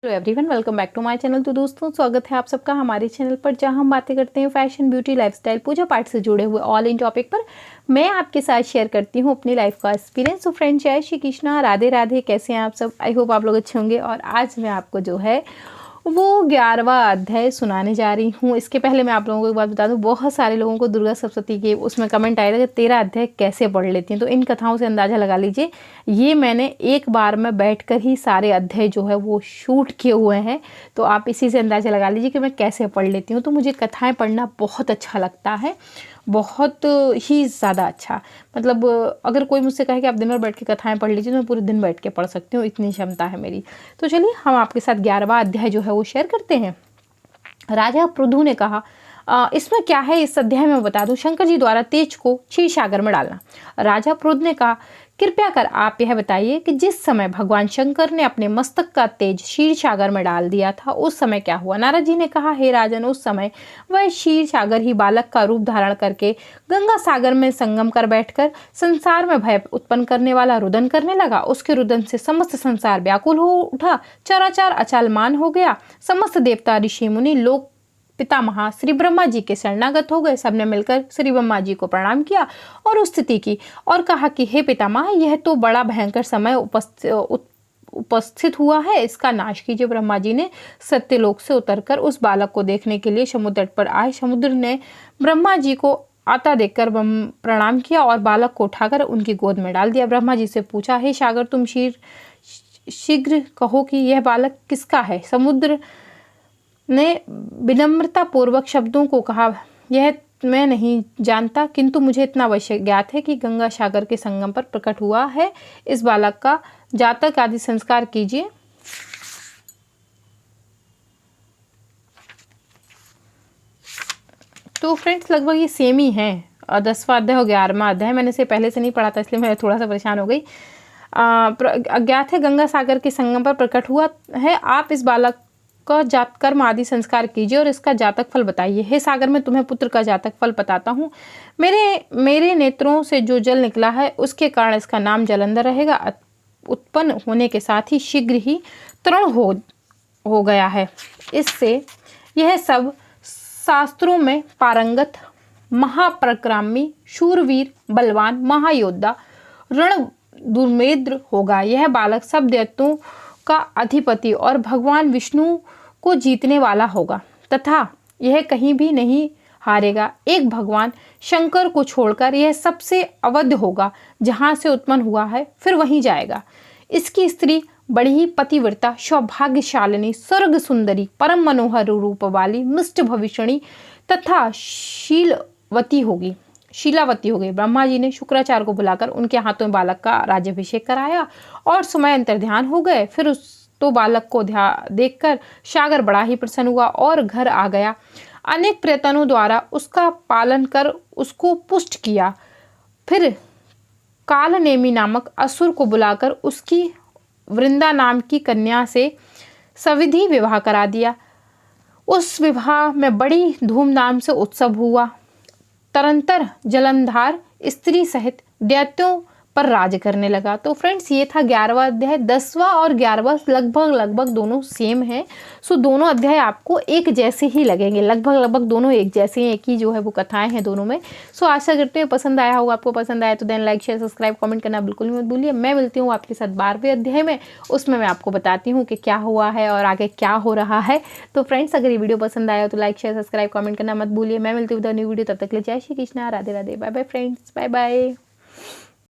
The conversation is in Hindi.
Hello everyone, welcome back to my channel. तो दोस्तों, स्वागत है आप सबका हमारे चैनल पर, जहां हम बातें करते हैं फैशन, ब्यूटी, लाइफस्टाइल, पूजा पाठ से जुड़े हुए ऑल इन टॉपिक पर। मैं आपके साथ शेयर करती हूं अपनी लाइफ का एक्सपीरियंस। तो फ्रेंड्स, जय श्री कृष्णा, राधे राधे। कैसे हैं आप सब? आई होप आप लोग अच्छे होंगे। और आज मैं आपको जो है वो 11वां अध्याय सुनाने जा रही हूँ। इसके पहले मैं आप लोगों को एक बात बता दूँ, बहुत सारे लोगों को दुर्गा सप्तशती के उसमें कमेंट आया था कि 13 अध्याय कैसे पढ़ लेती हैं। तो इन कथाओं से अंदाज़ा लगा लीजिए, ये मैंने एक बार में बैठकर ही सारे अध्याय जो है वो शूट किए हुए हैं। तो आप इसी से अंदाज़ा लगा लीजिए कि मैं कैसे पढ़ लेती हूँ। तो मुझे कथाएँ पढ़ना बहुत अच्छा लगता है, बहुत ही ज़्यादा अच्छा। मतलब अगर कोई मुझसे कहे कि आप दिन भर बैठ के कथाएं पढ़ लीजिए, तो मैं पूरे दिन बैठ के पढ़ सकती हूँ, इतनी क्षमता है मेरी। तो चलिए हम आपके साथ 11वां अध्याय जो है वो शेयर करते हैं। राजा पृथु ने कहा, इसमें क्या है इस अध्याय में बता दूं। शंकर जी द्वारा तेज को क्षीर सागर में डालना। राजा पृथु ने कहा, कृपया कर आप यह बताइए कि जिस समय भगवान शंकर ने अपने मस्तक का तेज क्षीर सागर में डाल दिया था, उस समय क्या हुआ। नारद जी ने कहा, हे राजन, उस समय वह क्षीर सागर ही बालक का रूप धारण करके गंगा सागर में संगम कर बैठकर संसार में भय उत्पन्न करने वाला रुदन करने लगा। उसके रुदन से समस्त संसार व्याकुल हो उठा, चराचर अचलमान हो गया। समस्त देवता, ऋषि, मुनि, लोक पितामह श्री ब्रह्मा जी के शरणागत हो गए। सबने मिलकर श्री ब्रह्मा जी को प्रणाम किया और उस स्थिति की और कहा कि हे पितामह, यह तो बड़ा भयंकर समय उपस्थित हुआ है, इसका नाश कीजिए। ब्रह्मा जी ने सत्यलोक से उतरकर उस बालक को देखने के लिए समुद्र तट पर आए। समुद्र ने ब्रह्मा जी को आता देखकर प्रणाम किया और बालक को उठाकर उनकी गोद में डाल दिया। ब्रह्मा जी से पूछा, हे सागर, तुम शीघ्र कहो कि यह बालक किसका है। समुद्र ने विनम्रता पूर्वक शब्दों को कहा, यह मैं नहीं जानता, किंतु मुझे इतना अवश्य ज्ञात है कि गंगा सागर के संगम पर प्रकट हुआ है। इस बालक का जातक आदि संस्कार कीजिए। तो फ्रेंड्स, लगभग ये सेम ही है। 10वां अध्याय और 11वां अध्याय। मैंने इसे पहले से नहीं पढ़ा था, इसलिए मैं थोड़ा सा परेशान हो गई। अज्ञात है, गंगा सागर के संगम पर प्रकट हुआ है। आप इस बालक का जात कर्म आदि संस्कार कीजिए और इसका जातक फल बताइए। हे सागर, मैं तुम्हें पुत्र का जातक फल बताता हूँ। मेरे नेत्रों से जो जल निकला है, उसके कारण इसका नाम जलंधर रहेगा। उत्पन्न होने के साथ ही शीघ्र ही तृण हो गया है। इससे यह सब शास्त्रों में पारंगत, महापराक्रमी, शूरवीर, बलवान, महायोद्धा, रण दुर्मेद्र होगा। यह बालक सब दैत्यों का अधिपति और भगवान विष्णु को जीतने वाला होगा तथा यह कहीं भी नहीं हारेगा। एक भगवान शंकर को छोड़कर यह सबसे अवध होगा, जहां से उत्पन्न हुआ है फिर वहीं जाएगा। इसकी स्त्री बड़ी ही पतिव्रता, सौभाग्यशालिनी, स्वर्ग सुंदरी, परम मनोहर रूप वाली, मिष्ट भविष्यणी तथा शीलावती होगी। ब्रह्मा जी ने शुक्राचार्य को बुलाकर उनके हाथों में बालक का राज्याभिषेक कराया और समय अंतर ध्यान हो गए। फिर तो बालक को देखकर सागर बड़ा ही प्रसन्न हुआ और घर आ गया। अनेक प्रयत्नों द्वारा उसका पालन कर उसको पुष्ट किया। फिर कालनेमी नामक असुर को बुलाकर उसकी वृंदा नाम की कन्या से सविधि विवाह करा दिया। उस विवाह में बड़ी धूमधाम से उत्सव हुआ। तरंतर जलंधर स्त्री सहित दैत्यों पर राज करने लगा। तो फ्रेंड्स, ये था 11वां अध्याय। 10वां और 11वां लगभग दोनों सेम है। सो दोनों अध्याय आपको एक जैसे ही लगेंगे, लगभग दोनों एक जैसे हैं, एक ही जो है वो कथाएं हैं दोनों में। सो आशा करते हैं पसंद आया होगा। आपको पसंद आया तो then like, share, subscribe, comment करना बिल्कुल मत भूलिए। मैं मिलती हूँ आपके साथ 12वें अध्याय में। उसमें मैं आपको बताती हूँ कि क्या हुआ है और आगे क्या हो रहा है। तो फ्रेंड्स, अगर ये वीडियो पसंद आया तो लाइक, शेयर, सब्सक्राइब, कमेंट करना मत भूलिए। मैं मिलती हूँ न्यू वीडियो। तब तक ले जय Shri Krishna, Radhe Radhe, bye bye friends, bye bye.